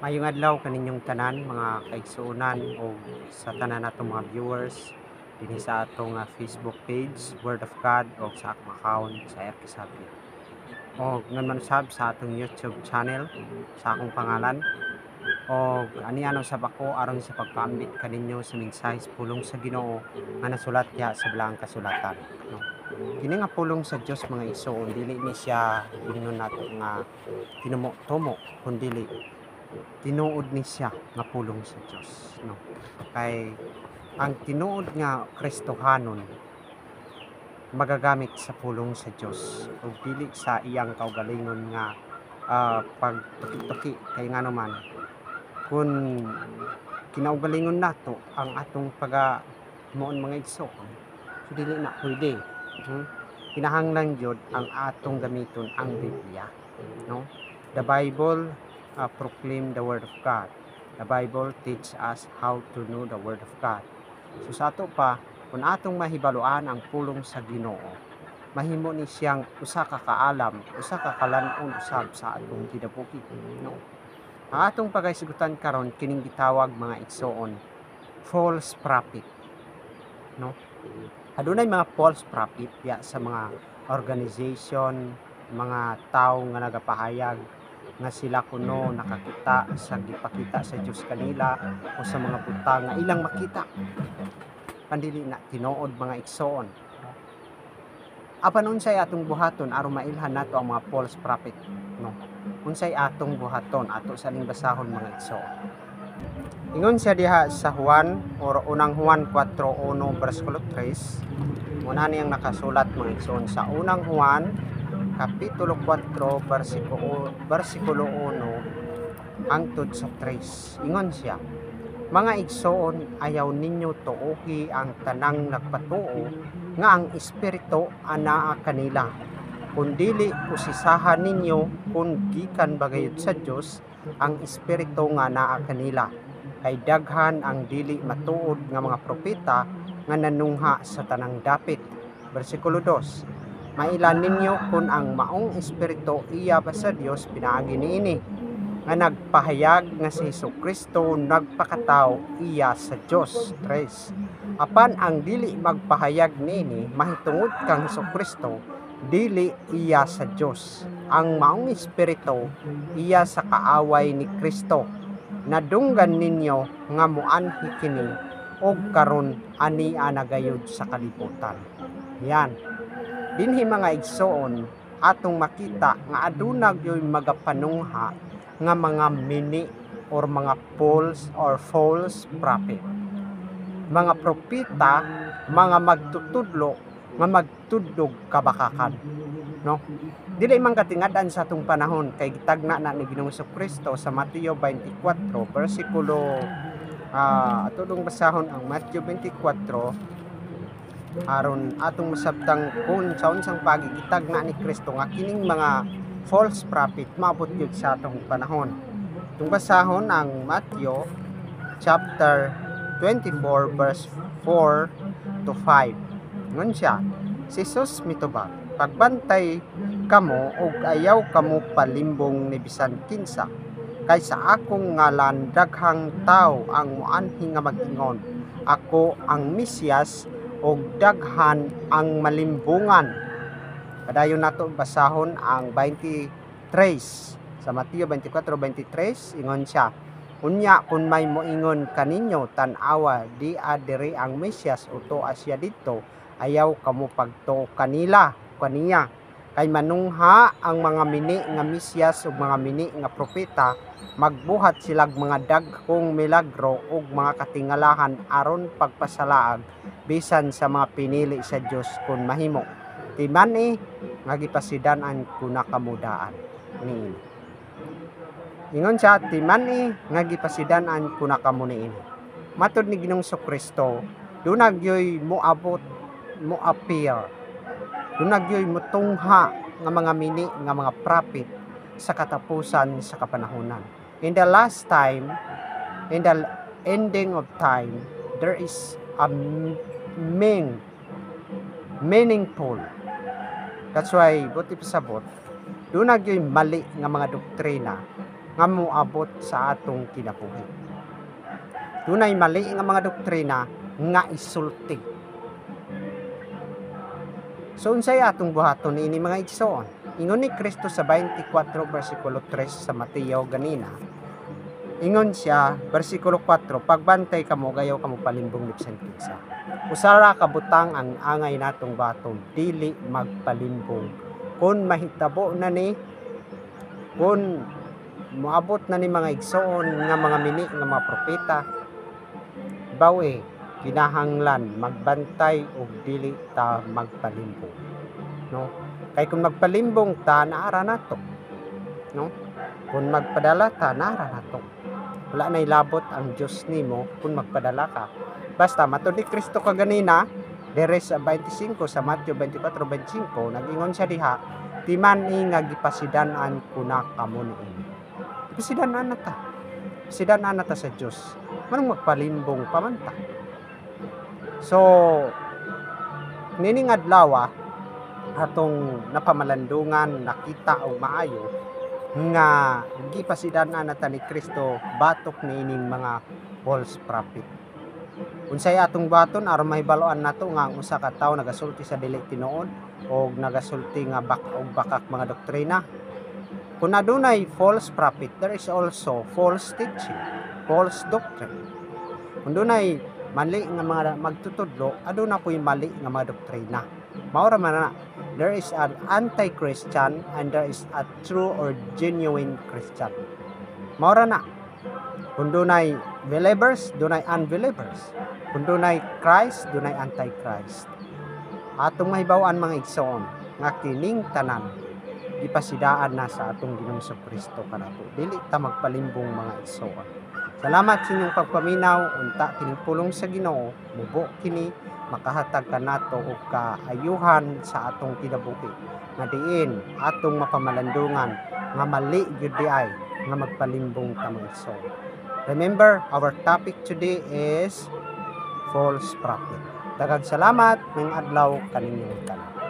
Mayong adlaw kaninyong tanan mga kaigsuonan o sa tanan natong mga viewers dinhi sa atong Facebook page Word of God o sa akong account sa Erkisapi. O ngan man sab sa atong YouTube channel sa akong pangalan o ani-ano sab ako aron sa pagpaambit kaninyo sa mensahe sa pulong sa Ginoo nga nasulat diha sa Balaang Kasulatan, no. Kini nga pulong sa Dios mga igsoon dili ni siya ingnon nato nga tinumo-tumo kundi tinuod ni siya nga pulong sa Dios, no. Kay ang tinuod nga Kristohanon magagamit sa pulong sa Dios ug dili sa iyang kaugalingon nga pagtuki-tuki kay ngano man kun kinaugalingon nato ang atong pagamuon mga igsoon, so dili na pwede. Kinahanglan gyud ang atong gamiton ang Biblia, no. The Bible proclaim the Word of God. The Bible teach us how to know the Word of God. So sa ato pa, kung atong mahibaluan ang pulong sa Ginoo, mahimo ni siyang usa ka kaalam, usa ka kalan-on usab sa atong kinabuhi, no. Ang atong pagahisgutan karon kining gitawag mga igsoon, false prophet, no. Adunay mga false prophet ya sa mga organization, mga tawo nga nagapahayag nga sila kuno nakakita sa gipakita sa Dios kanila o sa mga butang nga ilang makita pandili na tinuod mga igsoon. Apan unsay atong buhaton aron mailhan nato ang mga false prophet, no. Unsay atong buhaton ato sa ning basahon mga igsoon. Ingon siya diha sa Juan or unang Juan 4:1 bersikulo 3. Muna niyang nakasulat mga igsoon sa unang Juan kapitulo 4 bersikulo 1 hangtod sa 3. Ingon siya, mga igsoon, ayaw ninyo tuohi ang tanang nagpatuo nga ang espiritu anaa kanila, kundili usisahan ninyo kung gikan bagayod sa Dios ang espiritu nga naa kanila. Kay daghan ang dili matuod nga mga propeta nga nanungha sa tanang dapit. Bersikulo 2. Mailan ninyo kung ang maong espiritu iya ba sa Dios pinaagi niini nga nagpahayag nga si Jesucristo nagpakatao iya sa Dios. 3. Apan ang dili magpahayag niini mahitungod kang Jesucristo dili iya sa Dios. Ang maong espiritu iya sa kaaway ni Kristo. Nadunggan ninyo nga muanhi kini og karon ania nagayod sa kalibutan. Yan. Dinhi mga igsoon atong makita nga aduna gyoy magapanungha nga mga mini or mga false prophet. Mga propeta, mga magtutudlo nga magtudlog kabakakan, no. Dili man katingad-an sa atong panahon kay gitagna na ni Ginoong Jesucristo sa Mateo 24 bersikulo atong basahon ang Mateo 24 aron atong masabtang kung sa unsang pagigitagna ni Kristo nga kining mga false prophet maabot gyud sa atong panahon. Itong basahon ang Matthew chapter 24 verse 4 to 5. Ngon siya, si Jesus mitubag, pagbantay kamo ug ayaw kamo palimbong ni bisan kinsa, kay sa akong ngalan daghang tawo ang muanhi nga mag-ingon, ako ang Mesyas, ug daghan ang malimbungan. Padayon nato basahon ang 23 sa Mateo 24:23. Ingon siya, unya kung may moingon kaninyo tan-awa di adiri ang Mesyas uto asya dito, ayaw kamo pagtuo kaniya, kay manungha ang mga mini nga Mesyas ug mga mini nga propeta, magbuhat silag mga dagkong milagro ug mga katingalahan aron pagpasalaag bisan sa mga pinili sa Dios kun mahimo. Timani nga gipasidan-an kuna kamudaan niini. Ingon siya, timani nga gipasidan-an kuna kamo niini. Matud ni Ginoong Jesucristo, dunag yoy mo appear, dunag yoy motungha nga mga mini nga mga prophet sa katapusan sa kapanahonan. In the last time, in the ending of time, there is a meaningful. That's why buti pasabot dunag yoy mali nga mga doktrina nga moabot sa atong kinabuhi. Dunay mali nga mga doktrina nga isulti. So unsay atong buhaton ini mga igsoon? Ingon ni Kristo sa 24 versikulo 3 sa Mateo ganina. Ingon siya, versikulo 4, pagbantay kamo gayaw kamo palimbong lipsan kinsa. Usara ka butang ang angay natong baton, dili magpalimbong. Kung mahitabo na ni, kung moabot na ni mga igsoon nga mga mini nga mga propeta, bawi kinahanglan magbantay og dili ta magpalimbong, no? Kay kung magpalimbong ta naara nato, no? Kung magpadala ta naara nato. Wala nay labot ang Dios nimo kung magpadala ka. Basta matud ni Kristo kaganina dere sa 25 sa Mateo 24:25 nag-ingon siya diha, di man nga gipasidan-an kuna kamo niini. Gipasidan-an nata. Sidan-an nata sa Dios. Manong magpalimbong pamanta. So nining adlaw atong napamalandungan nakita og maayo nga gipasidan-an nata ni Kristo batok niining mga false prophet. Unsay atong baton aron mahibaloan nato nga ang usa ka tawo nagasulti sa dili tinuod o nagasulti nga bakak mga doktrina. Kung adunay false prophet, there is also false teaching, false doctrine. Kung dunay mali nga mga magtutudlo, aduna ko'y mali nga mga doktrina. Maura man na, there is an anti-Christian and there is a true or genuine Christian. Maura na. Kung dunay believers, dunay unbelievers. Kung dunay Christ, dunay anti-Christ. Atong mahibaw-an mga igsoon nga kining tanan ipasidaan na sa atong Ginoong Kristo kanato. Dili ta magpalimbong mga igsoon. Salamat sa inyong pagpaminaw, unta kining pulong sa Ginoo, mubo kini makahatag kanato og kaayuhan sa atong kinabuhi. Nga diin atong mapamalandungan nga mali gyud di ay nga magpalimbong ta mga igsoon. Remember, our topic today is false prophet. Daghang salamat ng adlaw kaninyong tanan.